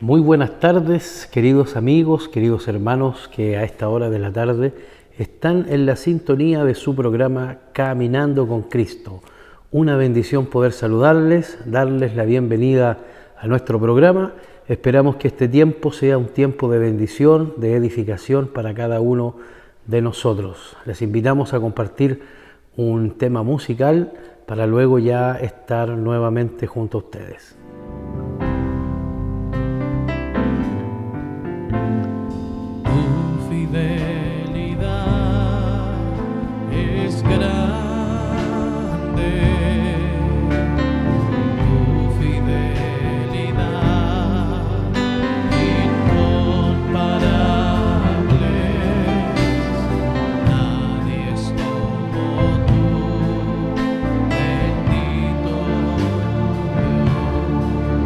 Muy buenas tardes, queridos amigos, queridos hermanos que a esta hora de la tarde están en la sintonía de su programa Caminando con Cristo. Una bendición poder saludarles, darles la bienvenida a nuestro programa. Esperamos que este tiempo sea un tiempo de bendición, de edificación para cada uno de nosotros. Les invitamos a compartir un tema musical para luego ya estar nuevamente junto a ustedes. Tu fidelidad es grande, tu fidelidad incomparable, nadie es como tú, bendito Dios, grande es tu fidelidad.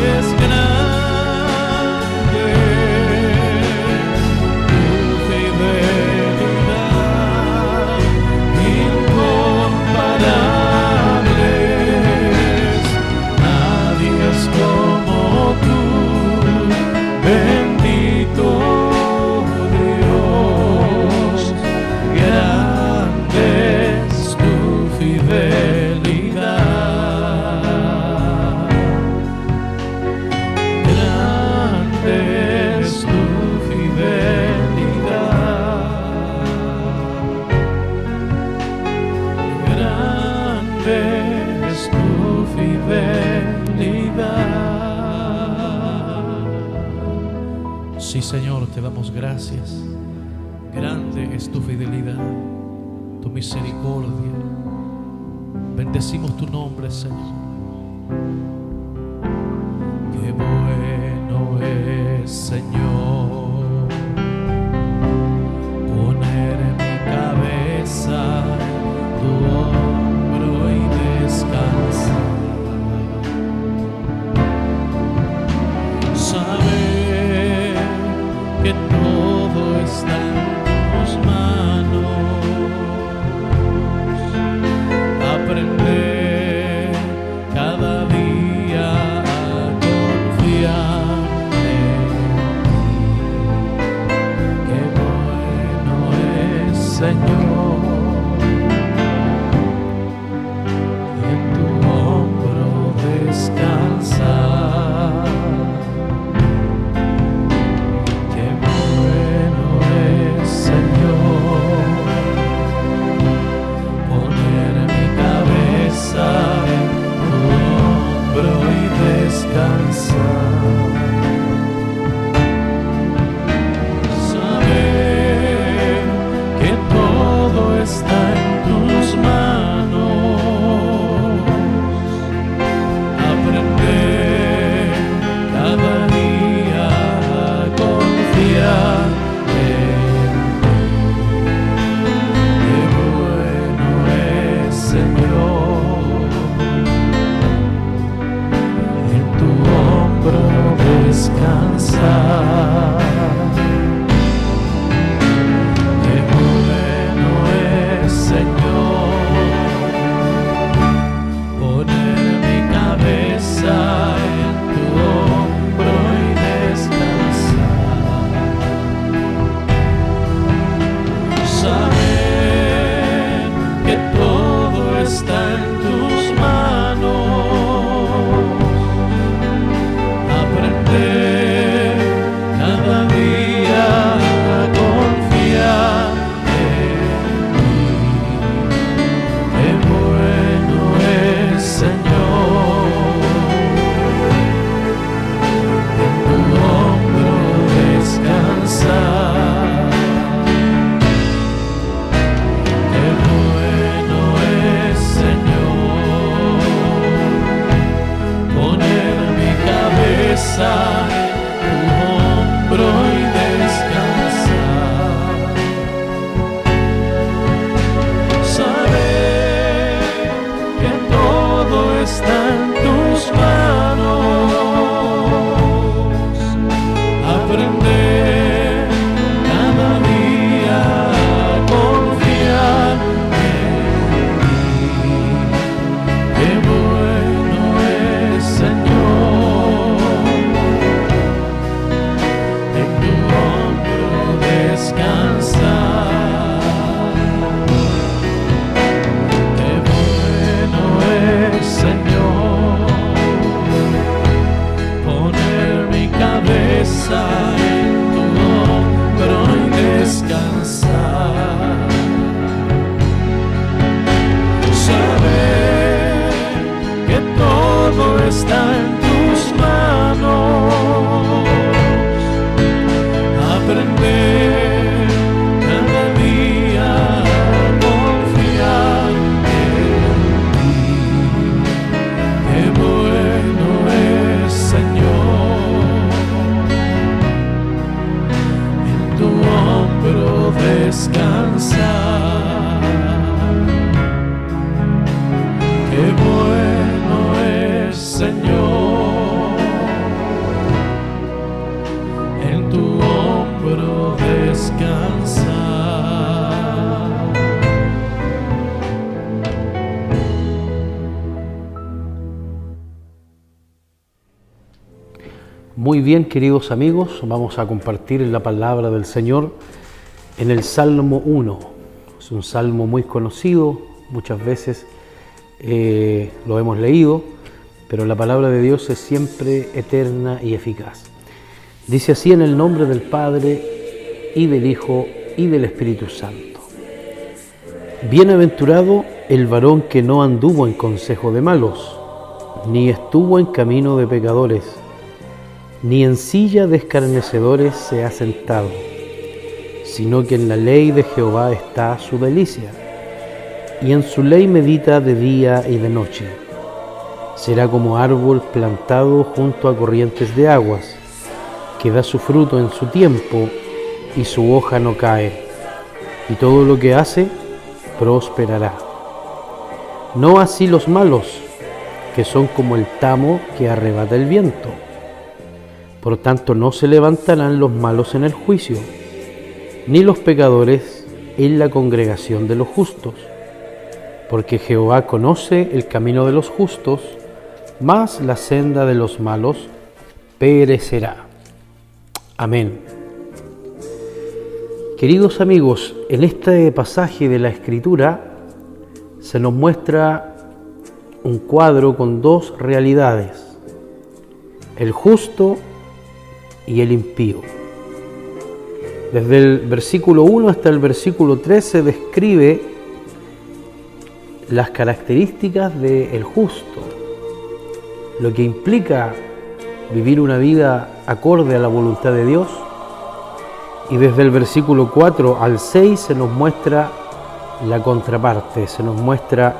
Es grande, tu fidelidad incomparable, nadie es como tú, bendito Dios, grande es tu fidelidad. Sí, Señor, te damos gracias. Grande es tu fidelidad, tu misericordia. Bendecimos tu nombre, Señor. Qué bueno es, Señor, poner mi cabeza en tu hombro y descansar. Saber que todo está en tus manos. Aprender aprender cada día a confiar en ti. Qué bueno es, Señor, en tu hombro descansar. Qué bueno es, Señor, en tu hombro descansar. Muy bien, queridos amigos, vamos a compartir la palabra del Señor en el Salmo 1. Es un salmo muy conocido, muchas veces lo hemos leído, pero la palabra de Dios es siempre eterna y eficaz. Dice así: en el nombre del Padre, y del Hijo, y del Espíritu Santo. Bienaventurado el varón que no anduvo en consejo de malos, ni estuvo en camino de pecadores, ni en silla de escarnecedores se ha sentado, sino que en la ley de Jehová está su delicia, y en su ley medita de día y de noche. Será como árbol plantado junto a corrientes de aguas, que da su fruto en su tiempo, y su hoja no cae, y todo lo que hace prosperará. No así los malos, que son como el tamo que arrebata el viento. Por tanto, no se levantarán los malos en el juicio, ni los pecadores en la congregación de los justos. Porque Jehová conoce el camino de los justos, mas la senda de los malos perecerá. Amén. Queridos amigos, en este pasaje de la Escritura se nos muestra un cuadro con dos realidades: el justo y el impío. Desde el versículo 1 hasta el versículo 3 se describe las características del justo, lo que implica vivir una vida acorde a la voluntad de Dios. Y desde el versículo 4 al 6 se nos muestra la contraparte, se nos muestra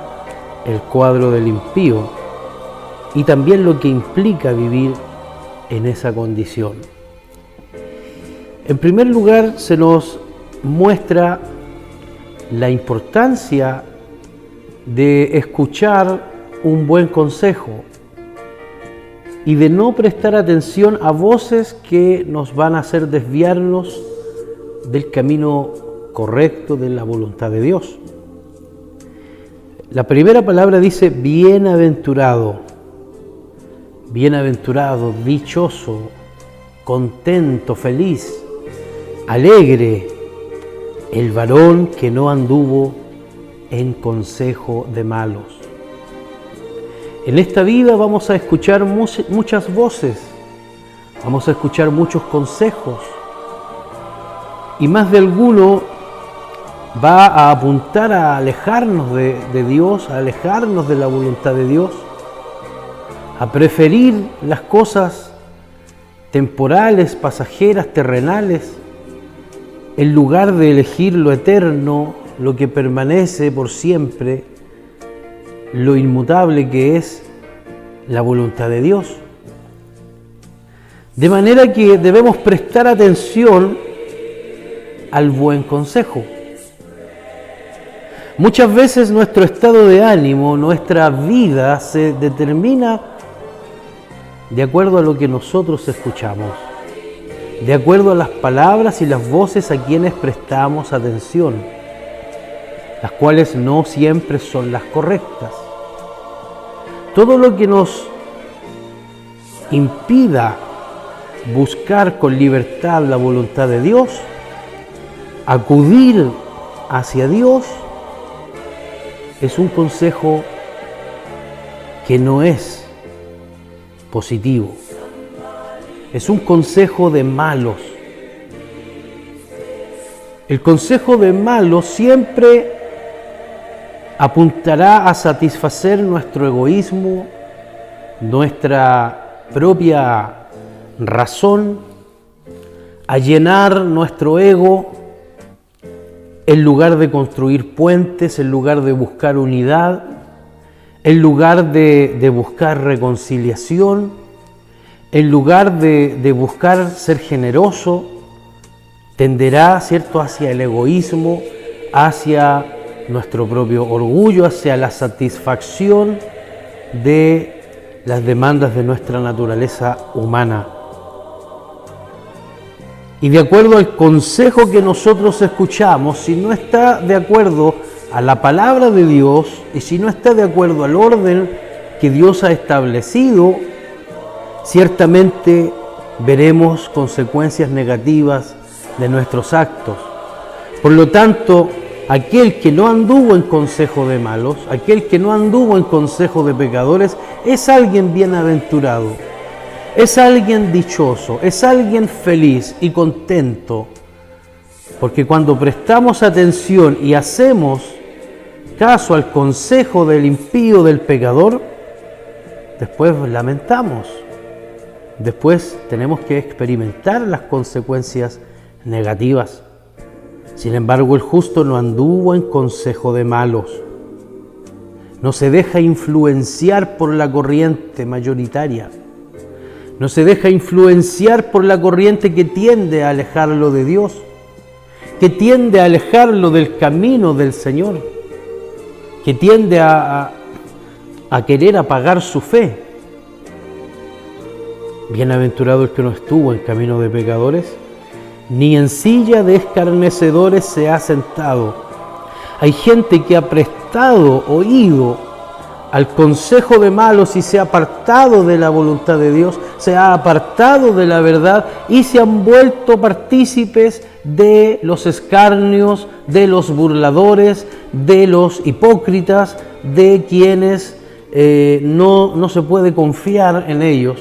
el cuadro del impío y también lo que implica vivir en esa condición. En primer lugar, se nos muestra la importancia de escuchar un buen consejo y de no prestar atención a voces que nos van a hacer desviarnos del camino correcto de la voluntad de Dios. La primera palabra dice bienaventurado, bienaventurado, dichoso, contento, feliz, alegre, el varón que no anduvo en consejo de malos. En esta vida vamos a escuchar muchas voces, vamos a escuchar muchos consejos, y más de alguno va a apuntar a alejarnos de Dios, a alejarnos de la voluntad de Dios, a preferir las cosas temporales, pasajeras, terrenales, en lugar de elegir lo eterno, lo que permanece por siempre, lo inmutable que es la voluntad de Dios. De manera que debemos prestar atención al buen consejo. Muchas veces nuestro estado de ánimo, nuestra vida se determina de acuerdo a lo que nosotros escuchamos, de acuerdo a las palabras y las voces a quienes prestamos atención, las cuales no siempre son las correctas. Todo lo que nos impida buscar con libertad la voluntad de Dios, acudir hacia Dios, es un consejo que no es positivo. Es un consejo de malos. El consejo de malos siempre apuntará a satisfacer nuestro egoísmo, nuestra propia razón, a llenar nuestro ego en lugar de construir puentes, en lugar de buscar unidad, en lugar de buscar reconciliación, en lugar de buscar ser generoso, tenderá, ¿cierto?, hacia el egoísmo, hacia nuestro propio orgullo, hacia la satisfacción de las demandas de nuestra naturaleza humana. Y de acuerdo al consejo que nosotros escuchamos, si no está de acuerdo a la palabra de Dios y si no está de acuerdo al orden que Dios ha establecido, ciertamente veremos consecuencias negativas de nuestros actos. Por lo tanto, aquel que no anduvo en consejo de malos, aquel que no anduvo en consejo de pecadores, es alguien bienaventurado, es alguien dichoso, es alguien feliz y contento, porque cuando prestamos atención y hacemos caso al consejo del impío, del pecador, después lamentamos, después tenemos que experimentar las consecuencias negativas. Sin embargo, el justo no anduvo en consejo de malos, no se deja influenciar por la corriente mayoritaria, no se deja influenciar por la corriente que tiende a alejarlo de Dios, que tiende a alejarlo del camino del Señor, que tiende a querer apagar su fe. Bienaventurado el que no estuvo en camino de pecadores, ni en silla de escarnecedores se ha sentado. Hay gente que ha prestado oído al consejo de malos y se ha apartado de la voluntad de Dios, se ha apartado de la verdad y se han vuelto partícipes de los escarnios, de los burladores, de los hipócritas, de quienes no se puede confiar en ellos,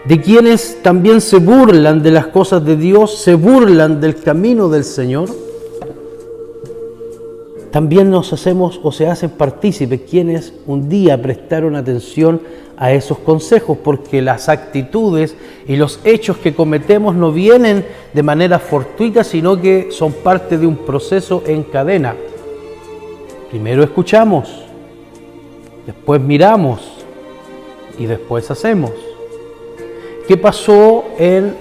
de quienes también se burlan de las cosas de Dios, se burlan del camino del Señor. También nos hacemos o se hacen partícipes quienes un día prestaron atención a esos consejos, porque las actitudes y los hechos que cometemos no vienen de manera fortuita, sino que son parte de un proceso en cadena. Primero escuchamos, después miramos y después hacemos. ¿Qué pasó en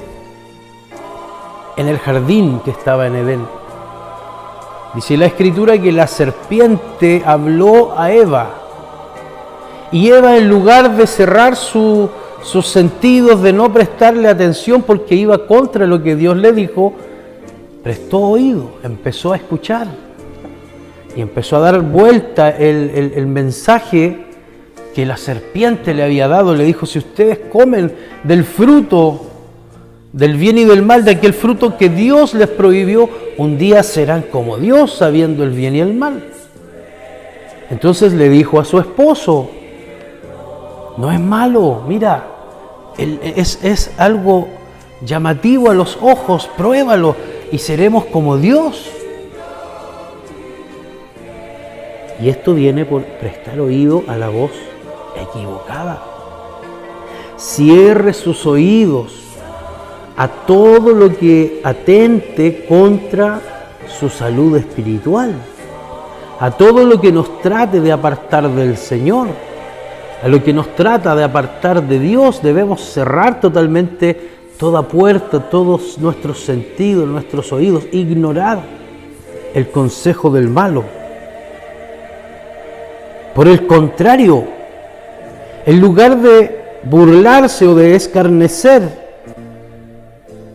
el jardín que estaba en Edén? Dice la Escritura que la serpiente habló a Eva. Y Eva, en lugar de cerrar sus sentidos, de no prestarle atención porque iba contra lo que Dios le dijo, prestó oído, empezó a escuchar. Y empezó a dar vuelta el mensaje que la serpiente le había dado. Le dijo: si ustedes comen del fruto del bien y del mal, de aquel fruto que Dios les prohibió, un día serán como Dios, sabiendo el bien y el mal. Entonces le dijo a su esposo: no es malo, mira, es algo llamativo a los ojos, pruébalo y seremos como Dios. Y esto viene por prestar oído a la voz equivocada. Cierre sus oídos a todo lo que atente contra su salud espiritual, a todo lo que nos trate de apartar del Señor, a lo que nos trata de apartar de Dios. Debemos cerrar totalmente toda puerta, todos nuestros sentidos, nuestros oídos, ignorar el consejo del malo. Por el contrario, en lugar de burlarse o de escarnecer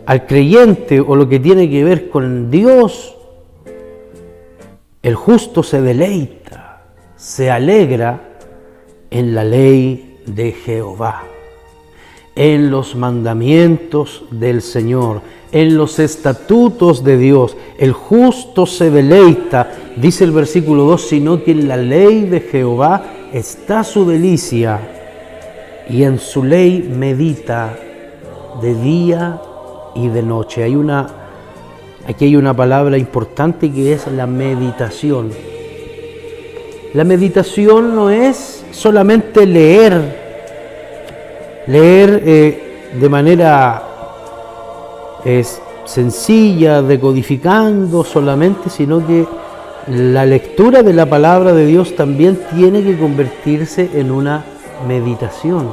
al creyente o lo que tiene que ver con Dios, el justo se deleita, se alegra en la ley de Jehová, en los mandamientos del Señor, en los estatutos de Dios. El justo se deleita, dice el versículo 2, sino que en la ley de Jehová está su delicia, y en su ley medita de día y de noche. Aquí hay una palabra importante que es la meditación. La meditación no es solamente leer de manera es sencilla, decodificando solamente, sino que la lectura de la palabra de Dios también tiene que convertirse en una meditación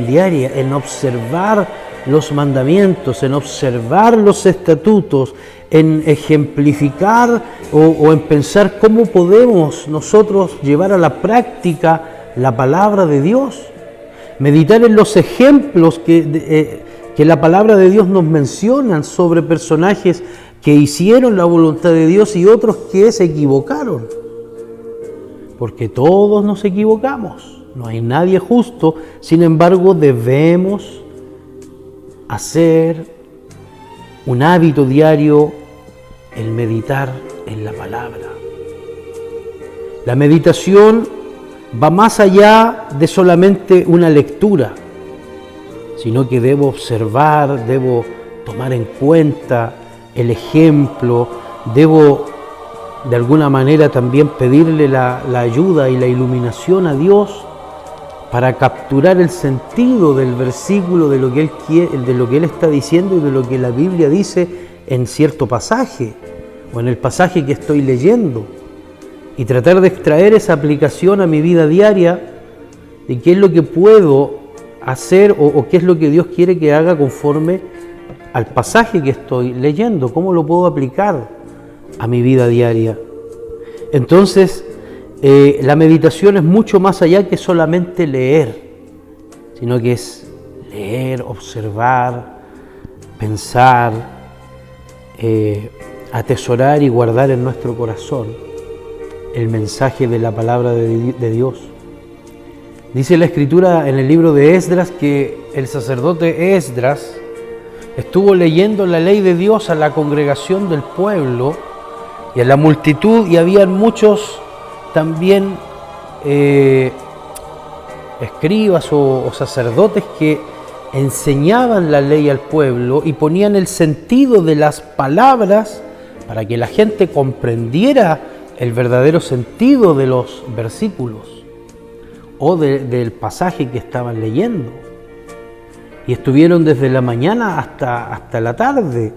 diaria, en observar los mandamientos, en observar los estatutos, en ejemplificar o en pensar cómo podemos nosotros llevar a la práctica la palabra de Dios. Meditar en los ejemplos que la palabra de Dios nos menciona sobre personajes que hicieron la voluntad de Dios y otros que se equivocaron. Porque todos nos equivocamos, no hay nadie justo, sin embargo debemos hacer un hábito diario el meditar en la palabra. La meditación va más allá de solamente una lectura, sino que debo observar, debo tomar en cuenta el ejemplo, debo de alguna manera también pedirle la ayuda y la iluminación a Dios para capturar el sentido del versículo, de lo que Él quiere, de lo que Él está diciendo y de lo que la Biblia dice en cierto pasaje o en el pasaje que estoy leyendo, y tratar de extraer esa aplicación a mi vida diaria de qué es lo que puedo hacer o qué es lo que Dios quiere que haga conforme al pasaje que estoy leyendo, cómo lo puedo aplicar a mi vida diaria. Entonces, la meditación es mucho más allá que solamente leer, sino que es leer, observar, pensar, atesorar y guardar en nuestro corazón el mensaje de la palabra de Dios. Dice la Escritura en el libro de Esdras que el sacerdote Esdras estuvo leyendo la ley de Dios a la congregación del pueblo y a la multitud, y habían muchos también escribas o sacerdotes que enseñaban la ley al pueblo y ponían el sentido de las palabras para que la gente comprendiera el verdadero sentido de los versículos o del pasaje que estaban leyendo. Y estuvieron desde la mañana hasta la tarde,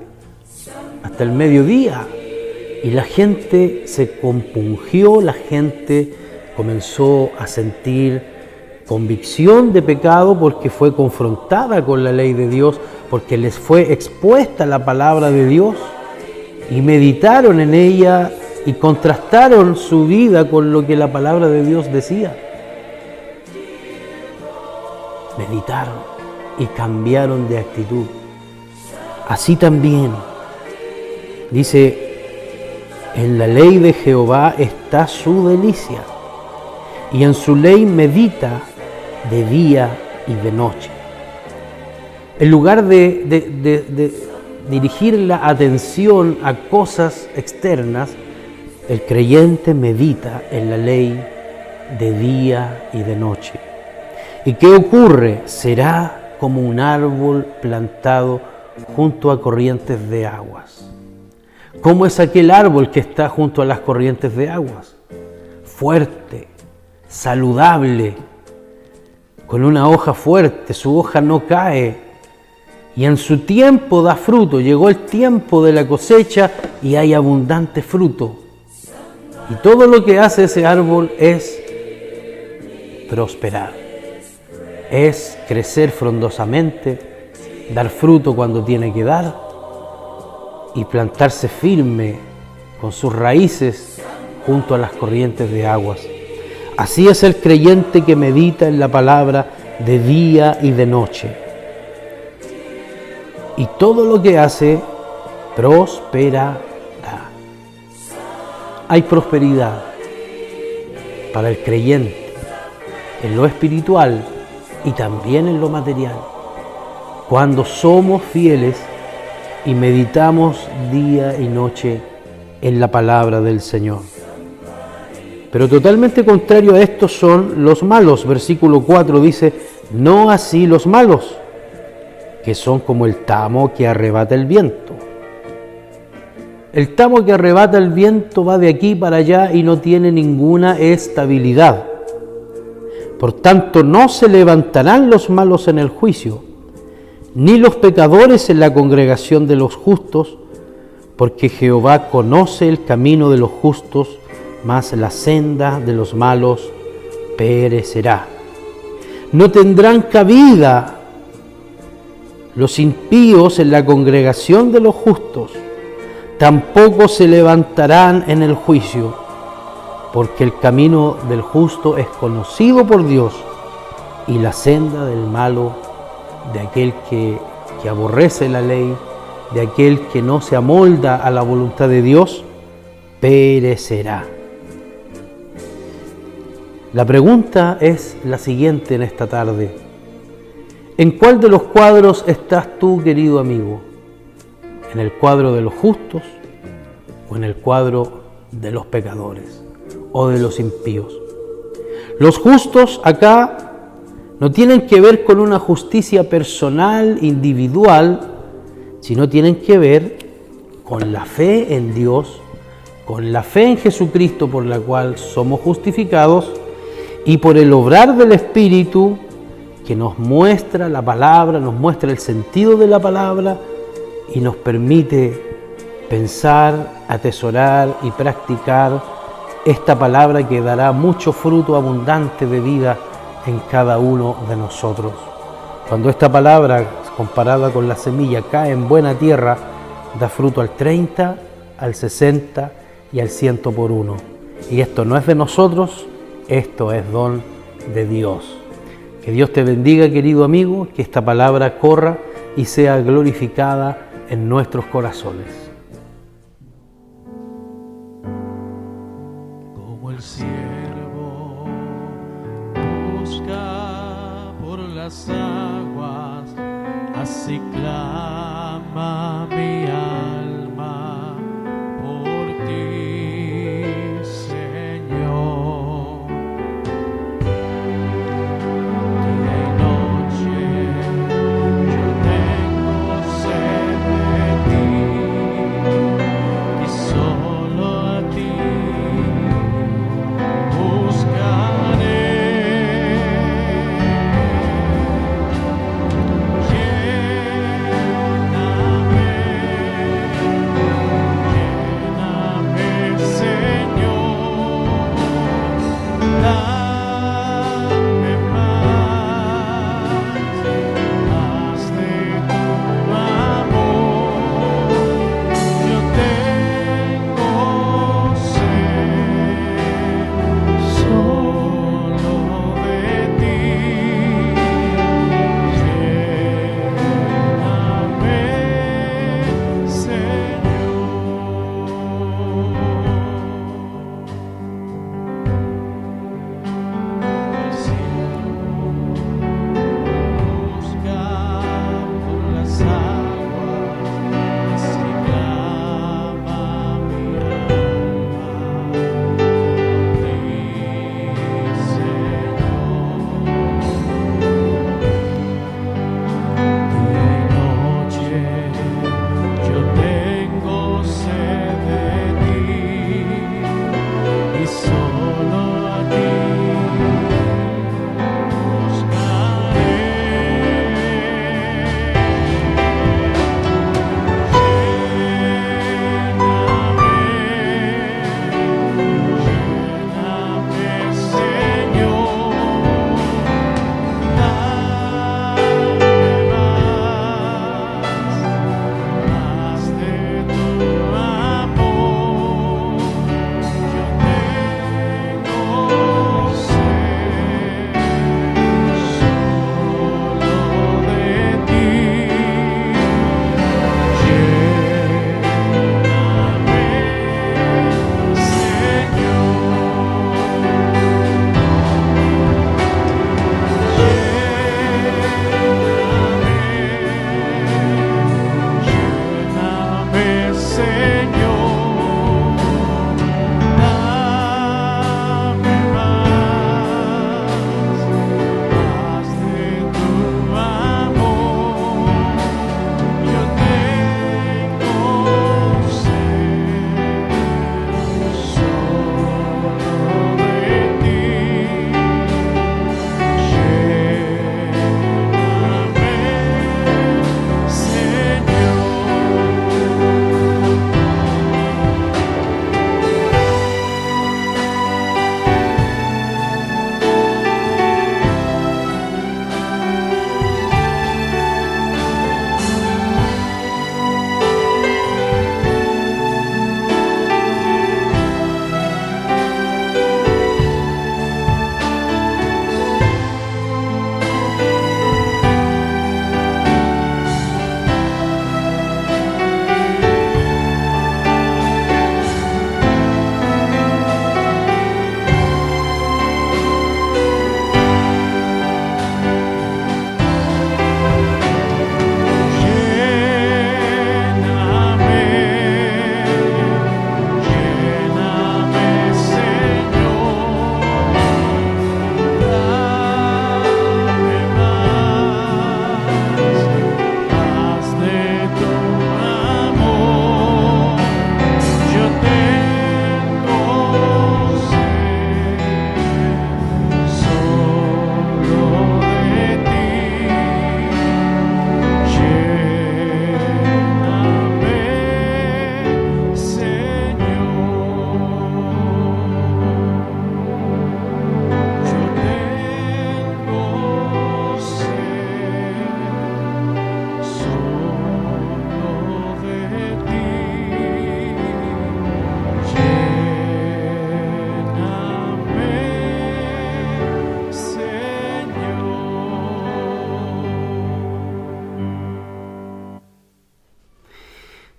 hasta el mediodía. Y la gente se compungió, la gente comenzó a sentir convicción de pecado porque fue confrontada con la ley de Dios, porque les fue expuesta la palabra de Dios y meditaron en ella y contrastaron su vida con lo que la palabra de Dios decía. Meditaron y cambiaron de actitud. Así también, dice, en la ley de Jehová está su delicia, y en su ley medita de día y de noche. En lugar de dirigir la atención a cosas externas, el creyente medita en la ley de día y de noche. ¿Y qué ocurre? Será como un árbol plantado junto a corrientes de aguas. ¿Cómo es aquel árbol que está junto a las corrientes de aguas? Fuerte, saludable, con una hoja fuerte, su hoja no cae y en su tiempo da fruto. Llegó el tiempo de la cosecha y hay abundante fruto. Y todo lo que hace ese árbol es prosperar, es crecer frondosamente, dar fruto cuando tiene que dar y plantarse firme con sus raíces junto a las corrientes de aguas. Así es el creyente que medita en la palabra de día y de noche. Y todo lo que hace prosperará. Hay prosperidad para el creyente en lo espiritual y también en lo material, cuando somos fieles y meditamos día y noche en la palabra del Señor. Pero totalmente contrario a esto son los malos. Versículo 4 dice, no así los malos, que son como el tamo que arrebata el viento. El tamo que arrebata el viento va de aquí para allá y no tiene ninguna estabilidad. Por tanto, no se levantarán los malos en el juicio, ni los pecadores en la congregación de los justos, porque Jehová conoce el camino de los justos, mas la senda de los malos perecerá. No tendrán cabida los impíos en la congregación de los justos, tampoco se levantarán en el juicio, porque el camino del justo es conocido por Dios, y la senda del malo, de aquel que aborrece la ley, de aquel que no se amolda a la voluntad de Dios, perecerá. La pregunta es la siguiente en esta tarde. ¿En cuál de los cuadros estás tú, querido amigo? ¿En el cuadro de los justos o en el cuadro de los pecadores o de los impíos? Los justos acá no tienen que ver con una justicia personal, individual, sino tienen que ver con la fe en Dios, con la fe en Jesucristo por la cual somos justificados y por el obrar del Espíritu que nos muestra la palabra, nos muestra el sentido de la palabra y nos permite pensar, atesorar y practicar esta palabra que dará mucho fruto abundante de vida en cada uno de nosotros. Cuando esta palabra, comparada con la semilla, cae en buena tierra, da fruto al 30, al 60 y al 100 por uno. Y esto no es de nosotros, esto es don de Dios. Que Dios te bendiga, querido amigo, que esta palabra corra y sea glorificada en nuestros corazones. Como el siervo busca por las aguas, así clama mi alma por ti, Señor. Día y noche yo tengo sed de ti, y solo a ti buscaré. Lléname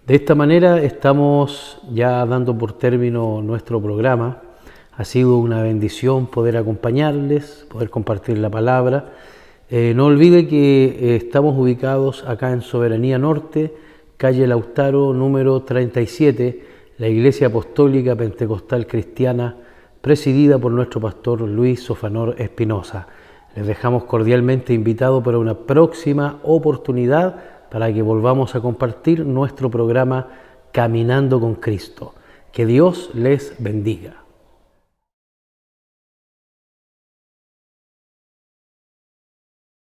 De esta manera estamos ya dando por término nuestro programa. Ha sido una bendición poder acompañarles, poder compartir la palabra. No olvide que estamos ubicados acá en Soberanía Norte, calle Lautaro, número 37, la Iglesia Apostólica Pentecostal Cristiana, presidida por nuestro pastor Luis Sofanor Espinosa. Les dejamos cordialmente invitados para una próxima oportunidad para que volvamos a compartir nuestro programa Caminando con Cristo. Que Dios les bendiga.